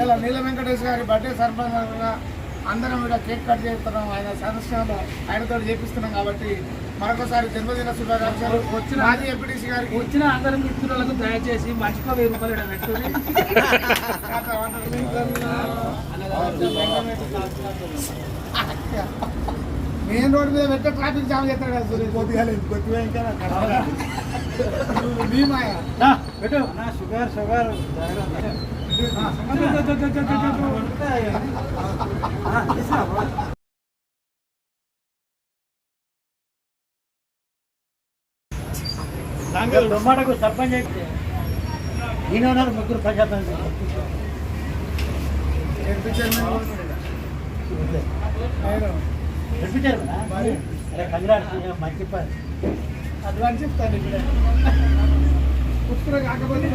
ఇలా నీల వెంకటేష్ గారి బర్త్డే సందర్భంగా అందరం కూడా కేక్ కట్ చేస్తున్నాం. ఆయన సందర్శనలో ఆయనతో చేపిస్తున్నాం కాబట్టి మరొకసారి జన్మదిన శుభాకాంక్షలు. వచ్చిన మాజీ ఎంపీటీసీ గారికి వచ్చిన అందరం మిత్రులకు దయచేసి మనిషికో 1000 రూపాయలు పెట్టుకుని మెయిన్ రోడ్ మీద పెట్టే ట్రాఫిక్ జామ్ చేస్తాడు కదా సూర్య కొద్దిగా కొద్దిగా ఇంకా మీ మాయ పెట్టు షుగర్ షుగర్ టొమాటోకు సర్పంచ్ అయితే ఈయన ఉన్నారు ముగ్గురు ప్రజాప్రతినిధులు అరే కంగ్రాట్స్ మంచి పని అడ్వాన్స్ చెప్తాను ఇక్కడ కాకపోతే